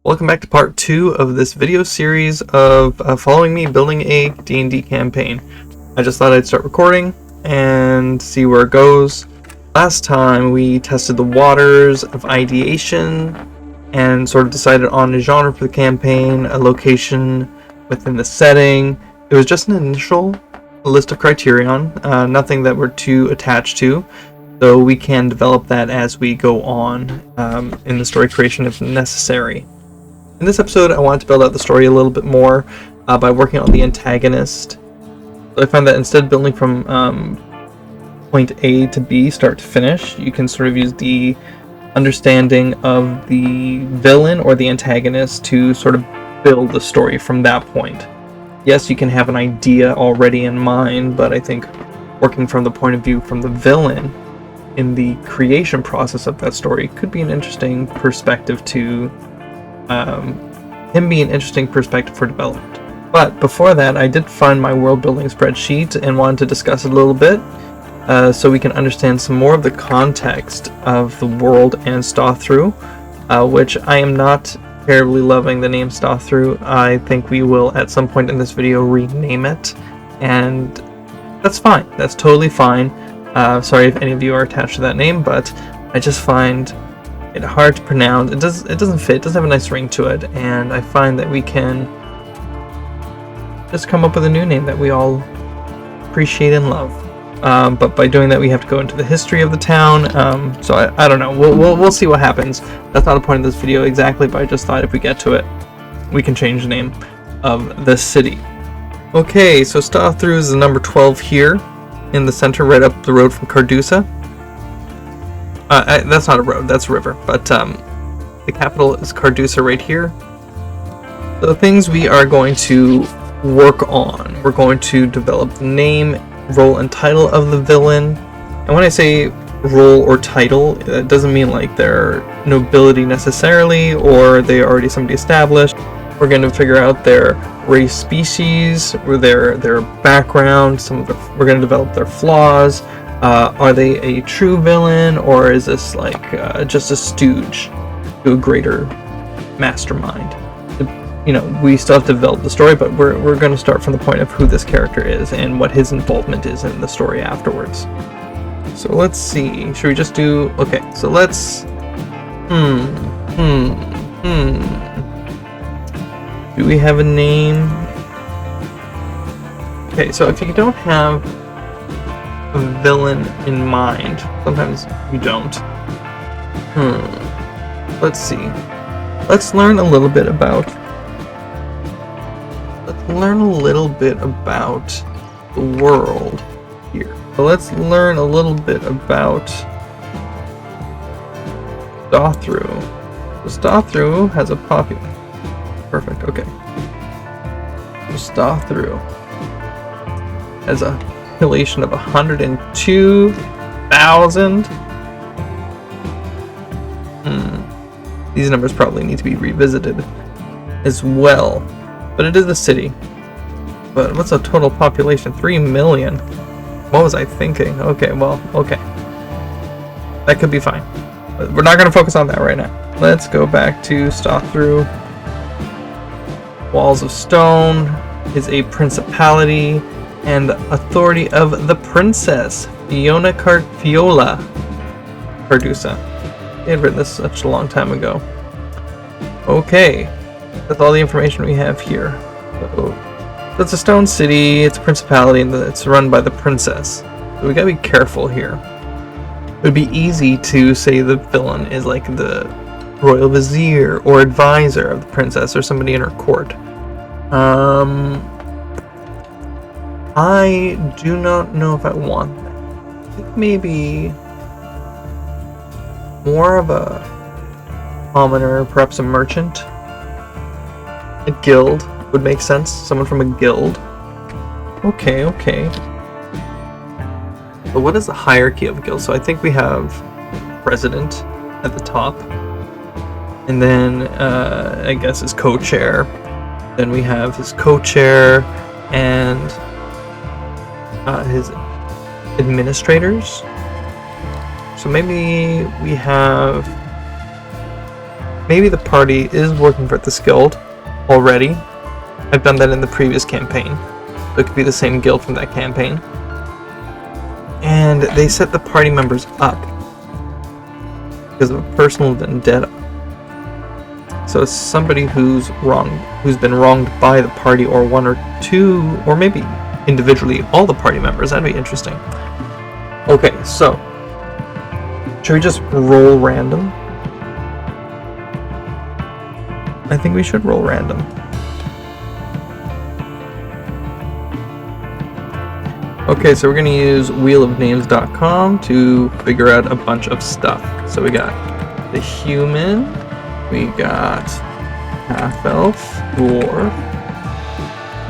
Welcome back to part 2 of this video series of following me building a D&D campaign. I just thought I'd start recording and see where it goes. Last time we tested the waters of ideation and sort of decided on a genre for the campaign, a location within the setting. It was just an initial list of criterion, nothing that we're too attached to, though we can develop that as we go on in the story creation if necessary. In this episode, I wanted to build out the story a little bit more by working on the antagonist. So I find that instead of building from point A to B, start to finish, you can sort of use the understanding of the villain or the antagonist to sort of build the story from that point. Yes, you can have an idea already in mind, but I think working from the point of view from the villain in the creation process of that story could be an interesting perspective to him be an interesting perspective for development. But before that, I did find my world building spreadsheet and wanted to discuss it a little bit so we can understand some more of the context of the world and Stothru, which I am not terribly loving the name Stothru. I think we will at some point in this video rename it, and that's fine. That's totally fine. Sorry if any of you are attached to that name, but I just find it hard to pronounce. It doesn't fit. It doesn't have a nice ring to it, and I find that we can just come up with a new name that we all appreciate and love. But by doing that, we have to go into the history of the town. So I don't know. We'll see what happens. That's not the point of this video exactly, but I just thought if we get to it, we can change the name of the city. Okay, so Stothru is the number 12 here in the center, right up the road from Cardusa. That's not a road, that's a river, but the capital is Cardusa right here. So the things we are going to work on, we're going to develop the name, role, and title of the villain. And when I say role or title, it doesn't mean like they're nobility necessarily, or they're already somebody established. We're going to figure out their race, species, or their background. We're going to develop their flaws. Are they a true villain, or is this like just a stooge to a greater mastermind? We still have to develop the story, but we're going to start from the point of who this character is and what his involvement is in the story afterwards. So let's see. Should we just do... Okay, so let's... Do we have a name? Okay, so if you don't have a villain in mind, sometimes you don't. Let's see. Let's learn a little bit about the world here. So let's learn a little bit about Stothru. So Stothru has a population. Perfect, okay. So Stothru has a population of 102,000. These numbers probably need to be revisited as well. But it is a city. But what's the total population? 3 million. What was I thinking? Okay, well, okay. That could be fine. But we're not going to focus on that right now. Let's go back to Stothru. Walls of Stone is a principality and authority of the princess, Fiola Cardusa. They had written this such a long time ago. Okay, that's all the information we have here. So it's a stone city, it's a principality, and it's run by the princess. So we gotta be careful here. It would be easy to say the villain is like the royal vizier or advisor of the princess or somebody in her court. I do not know if I want that. I think maybe more of a commoner, perhaps a merchant. A guild would make sense. Someone from a guild. Okay. But what is the hierarchy of a guild? So I think we have president at the top. And then I guess his co-chair. Then we have his co-chair and his administrators. So maybe we have maybe the party is working for this guild already. I've done that in the previous campaign. So it could be the same guild from that campaign. And they set the party members up because of a personal vendetta. So it's somebody who's been wronged by the party, or one or two, or maybe individually all the party members. That'd be interesting. Okay, so should we just roll random? I think we should roll random. Okay, so we're going to use wheelofnames.com to figure out a bunch of stuff. So we got the human, we got half-elf, dwarf,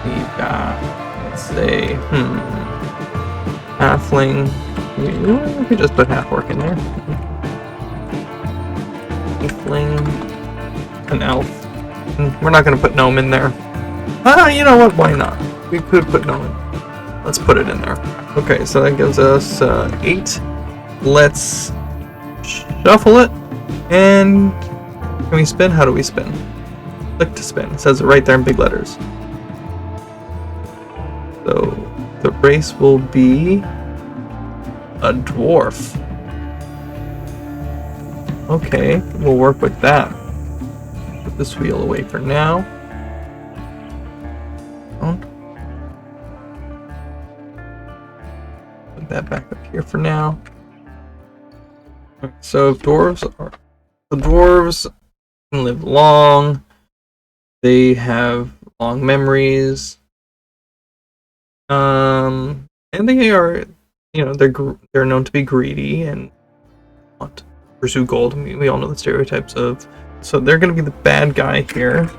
we've got, let's say, halfling. We could just put half-orc in there. Halfling, an elf. We're not going to put gnome in there. You know what? Why not? We could put gnome in. Let's put it in there. Okay, so that gives us 8. Let's shuffle it. And can we spin? How do we spin? Click to spin. It says it right there in big letters. So the race will be a dwarf. Okay, we'll work with that. Put this wheel away for now. Put that back up here for now. So the dwarves can live long. They have long memories. And they are, they're known to be greedy and want to pursue gold. We all know the stereotypes of. So they're going to be the bad guy here.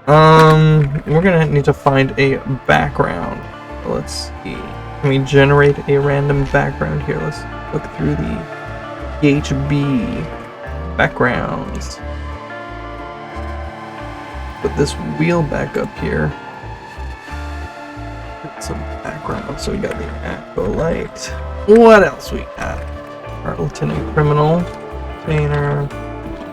We're going to need to find a background. Let's see. Can we generate a random background here? Let's look through the PHB backgrounds. Put this wheel back up here. Put some background. So we got the acolyte. What else we got? Our lieutenant criminal, trainer,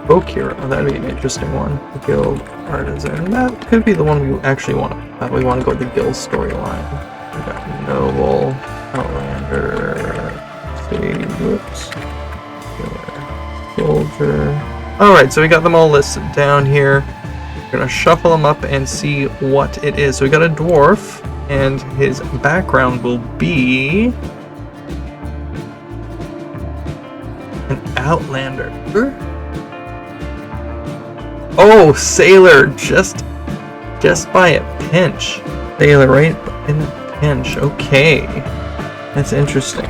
folk hero. That'd be an interesting one. The guild artisan. That could be the one we actually want to. We want to go with the guild storyline. We got noble, outlander, soldier. Alright, so we got them all listed down here. We're gonna shuffle them up and see what it is. So we got a dwarf, and his background will be an outlander. Oh, sailor, just by a pinch. Sailor, right in a pinch. Okay, that's interesting.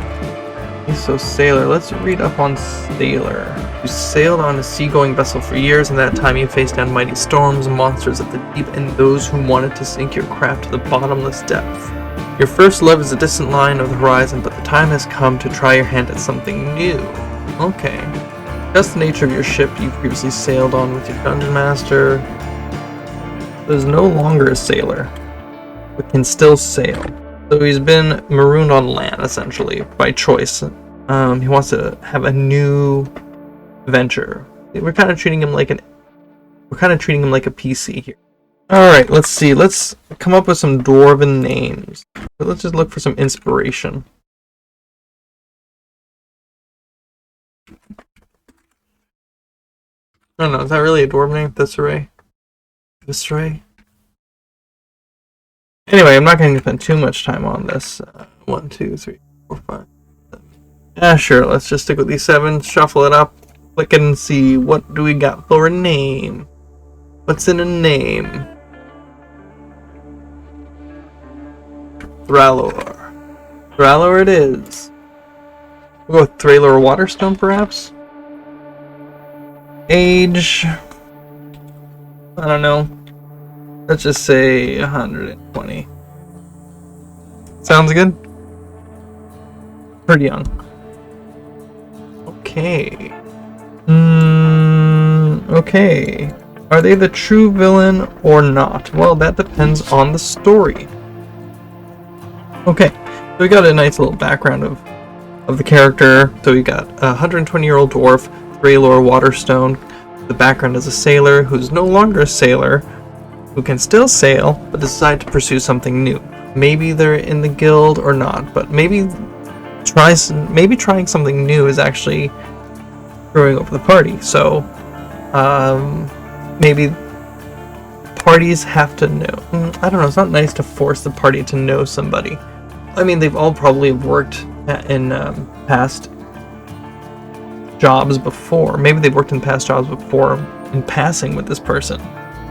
So sailor, let's read up on sailor. You sailed on a seagoing vessel for years, and that time you faced down mighty storms, monsters of the deep, and those who wanted to sink your craft to the bottomless depth. Your first love is a distant line of the horizon, but the time has come to try your hand at something new. Okay. That's the nature of your ship you previously sailed on with your dungeon master. There's no longer a sailor, but can still sail. So he's been marooned on land, essentially, by choice. He wants to have a new venture. We're kind of treating him like a PC here. Alright, let's see. Let's come up with some dwarven names. But let's just look for some inspiration. I don't know, is that really a dwarven name? Visceray? Anyway, I'm not going to spend too much time on this. 1, 2, 3, 4, 5, 7. Yeah, sure, let's just stick with these 7, shuffle it up, click it and see what do we got for a name. What's in a name? Thrallor. Thrallor it is. We'll go with Thrallor Waterstone, perhaps? Age, I don't know. Let's just say 120. Sounds good? Pretty young. Okay. Okay. Are they the true villain or not? Well, that depends on the story. Okay. So we got a nice little background of the character. So we got a 120-year-old dwarf, Thrallor Waterstone, the background as a sailor who's no longer a sailor, who can still sail, but decide to pursue something new. Maybe they're in the guild or not, but maybe trying something new is actually screwing over the party. So maybe parties have to know. I don't know, it's not nice to force the party to know somebody. I mean, they've all probably worked in past jobs before. Maybe they've worked in past jobs before in passing with this person.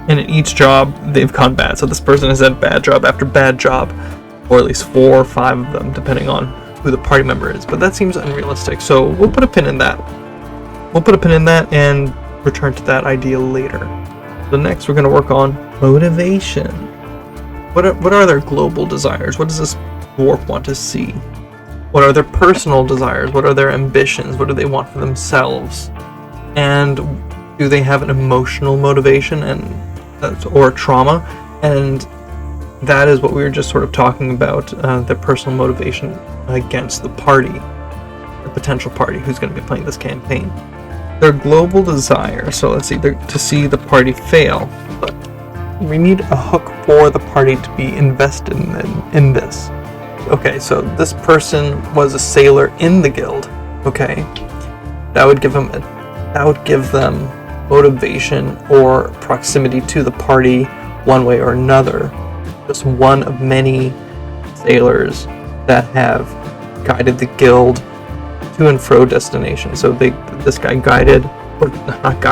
And in each job, they've gone bad. So this person has had bad job after bad job, or at least 4 or 5 of them, depending on who the party member is. But that seems unrealistic. So we'll put a pin in that. We'll put a pin in that and return to that idea later. So next, we're going to work on motivation. What are their global desires? What does this dwarf want to see? What are their personal desires? What are their ambitions? What do they want for themselves? And do they have an emotional motivation or trauma? And that is what we were just sort of talking about, their personal motivation against the party, the potential party who's going to be playing this campaign. Their global desire, so let's see, to see the party fail. But we need a hook for the party to be invested in this. Okay, so this person was a sailor in the guild. Okay, that would give them motivation or proximity to the party one way or another. Just one of many sailors that have guided the guild to and fro destinations. So this guy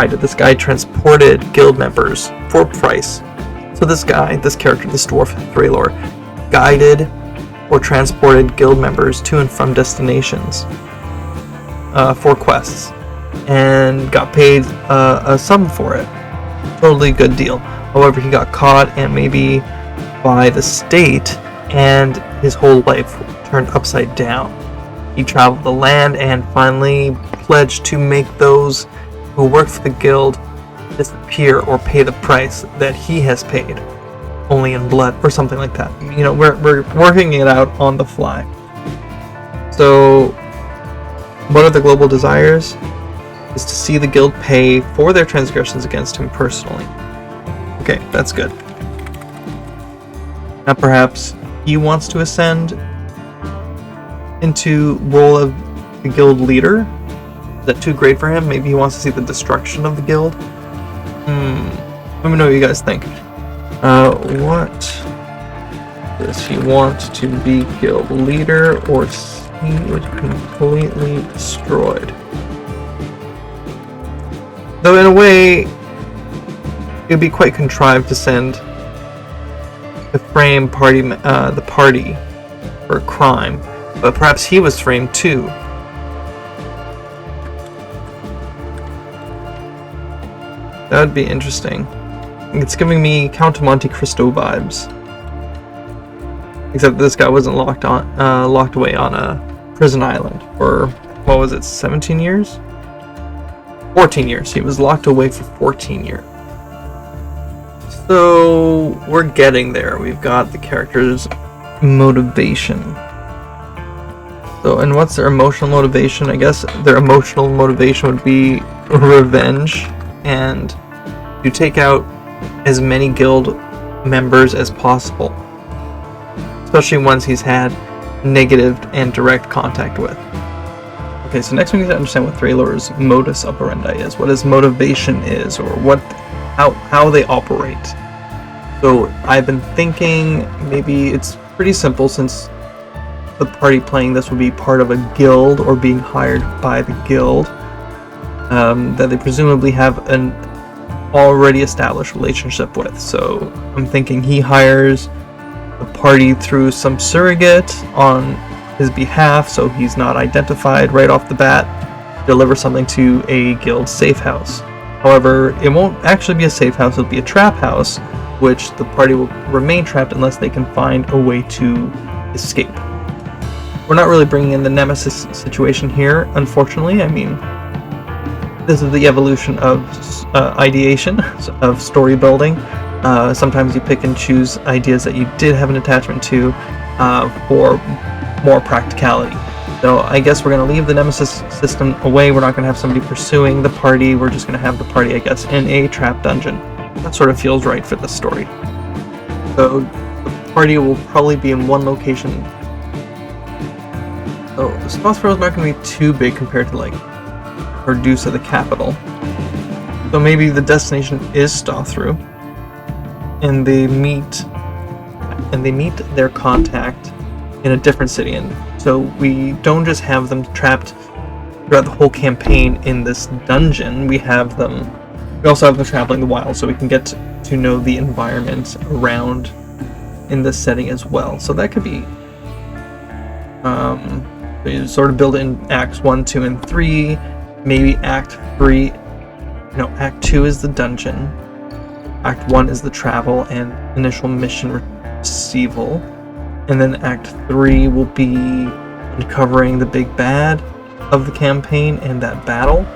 this guy transported guild members for price. So this character, this dwarf, Thralor, guided or transported guild members to and from destinations for quests, and got paid a sum for it. Totally good deal. However, he got caught and maybe by the state, and his whole life turned upside down. He traveled the land and finally pledged to make those who work for the guild disappear or pay the price that he has paid, only in blood or something like that. You know, we're working it out on the fly. So what are the global desires? Is to see the guild pay for their transgressions against him personally. Okay, that's good. Now perhaps he wants to ascend into role of the guild leader. Is that too great for him? Maybe he wants to see the destruction of the guild. Let me know what you guys think. What does he want to be guild leader or see it completely destroyed? Though in a way, it would be quite contrived to send the frame the party for a crime, but perhaps he was framed too. That would be interesting. It's giving me Count of Monte Cristo vibes, except this guy wasn't locked away on a prison island for, what was it, 17 years? 14 years. He was locked away for 14 years. So we're getting there. We've got the character's motivation. So, and what's their emotional motivation? I guess their emotional motivation would be revenge and to take out as many guild members as possible, especially ones he's had negative and direct contact with. Okay, so next we need to understand what Thralor's modus operandi is, what his motivation is, or how they operate. So I've been thinking maybe it's pretty simple, since the party playing this would be part of a guild or being hired by the guild, that they presumably have an already established relationship with. So I'm thinking he hires the party through some surrogate on his behalf, so he's not identified right off the bat, deliver something to a guild safe house. However, it won't actually be a safe house, it'll be a trap house, which the party will remain trapped unless they can find a way to escape. We're not really bringing in the nemesis situation here, unfortunately. I mean, this is the evolution of ideation, of story building. Sometimes you pick and choose ideas that you did have an attachment to for more practicality. So I guess we're going to leave the Nemesis system away. We're not going to have somebody pursuing the party. We're just going to have the party, I guess, in a trap dungeon. That sort of feels right for this story. So the party will probably be in one location. So Stothrow is not going to be too big compared to like Perdusa, the capital. So maybe the destination is Stothrow, and they meet their contact in a different city. And so we don't just have them trapped throughout the whole campaign in this dungeon. We also have them traveling the wild, so we can get to know the environment around in this setting as well. So that could be we sort of build it in Acts 1, 2, and 3. Maybe Act 3. No, Act 2 is the dungeon. Act 1 is the travel and initial mission receival. And then Act 3 will be uncovering the big bad of the campaign and that battle.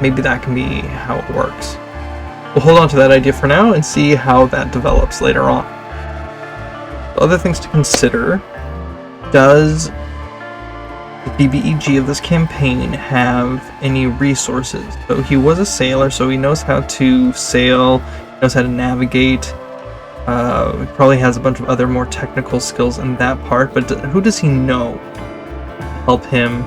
Maybe that can be how it works. We'll hold on to that idea for now and see how that develops later on. Other things to consider. Does the PBEG of this campaign have any resources? So he was a sailor, so he knows how to sail, knows how to navigate. He probably has a bunch of other more technical skills in that part, but who does he know to help him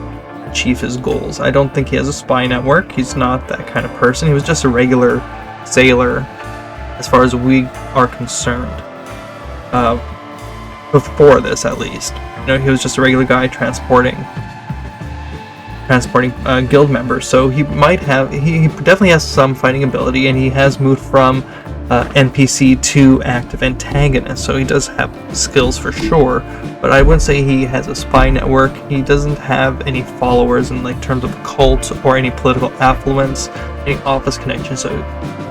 achieve his goals? I don't think he has a spy network. He's not that kind of person. He was just a regular sailor as far as we are concerned. Before this, at least. He was just a regular guy transporting guild members, so he definitely has some fighting ability, and he has moved from NPC to active antagonist, so he does have skills for sure, but I wouldn't say he has a spy network. He doesn't have any followers in terms of cult or any political affluence, any office connections, so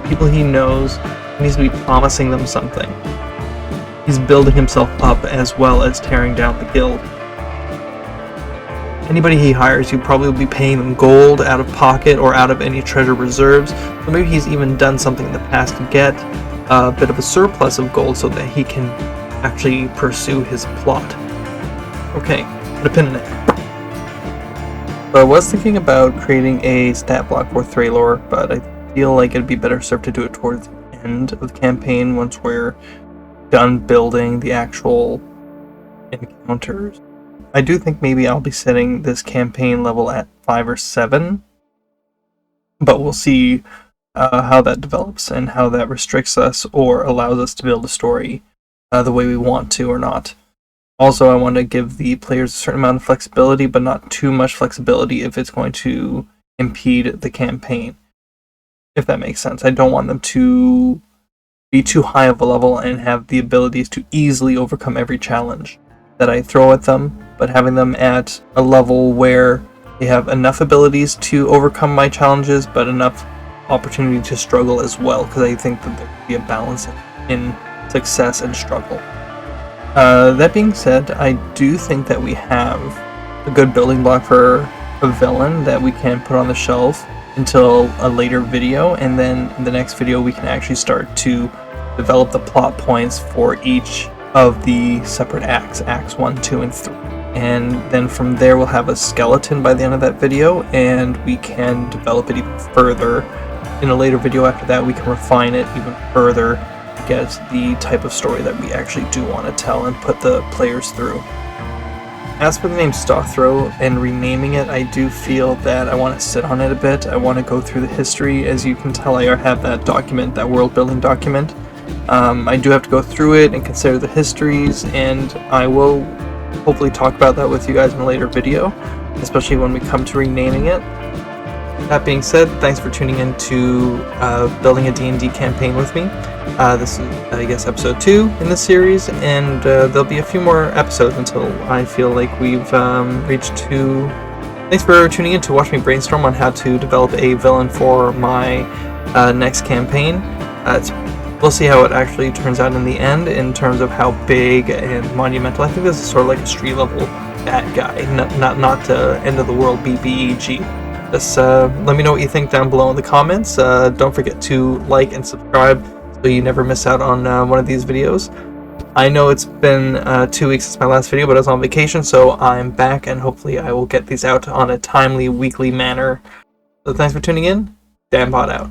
people he knows, he needs to be promising them something. He's building himself up as well as tearing down the guild. Anybody he hires, you probably will be paying them gold out of pocket or out of any treasure reserves. So maybe he's even done something in the past to get a bit of a surplus of gold so that he can actually pursue his plot. Okay, put a pin in it. So I was thinking about creating a stat block for Thralor, but I feel like it'd be better served to do it towards the end of the campaign once we're done building the actual encounters. I do think maybe I'll be setting this campaign level at 5 or 7, but we'll see how that develops and how that restricts us or allows us to build a story the way we want to or not. Also, I want to give the players a certain amount of flexibility, but not too much flexibility if it's going to impede the campaign, if that makes sense. I don't want them to be too high of a level and have the abilities to easily overcome every challenge that I throw at them, but having them at a level where they have enough abilities to overcome my challenges, but enough opportunity to struggle as well, because I think that there could be a balance in success and struggle. That being said, I do think that we have a good building block for a villain that we can put on the shelf until a later video, and then in the next video we can actually start to develop the plot points for each of the separate acts, Acts 1, 2, and 3. And then from there we'll have a skeleton by the end of that video, and we can develop it even further. In a later video after that we can refine it even further to get the type of story that we actually do want to tell and put the players through. As for the name Stothrow and renaming it, I do feel that I want to sit on it a bit. I want to go through the history. As you can tell, I have that document, that world building document. I do have to go through it and consider the histories, and I will hopefully talk about that with you guys in a later video, especially when we come to renaming it. That being said, thanks for tuning in to building a D&D campaign with me. This is, I guess, episode 2 in the series, and there'll be a few more episodes until I feel like we've reached to... Thanks for tuning in to watch me brainstorm on how to develop a villain for my next campaign. We'll see how it actually turns out in the end in terms of how big and monumental. I think this is sort of like a street level bad guy, not end of the world BBEG. Just let me know what you think down below in the comments. Don't forget to like and subscribe so you never miss out on one of these videos. I know it's been 2 weeks since my last video, but I was on vacation, so I'm back, and hopefully I will get these out on a timely, weekly manner. So thanks for tuning in. Danbot out.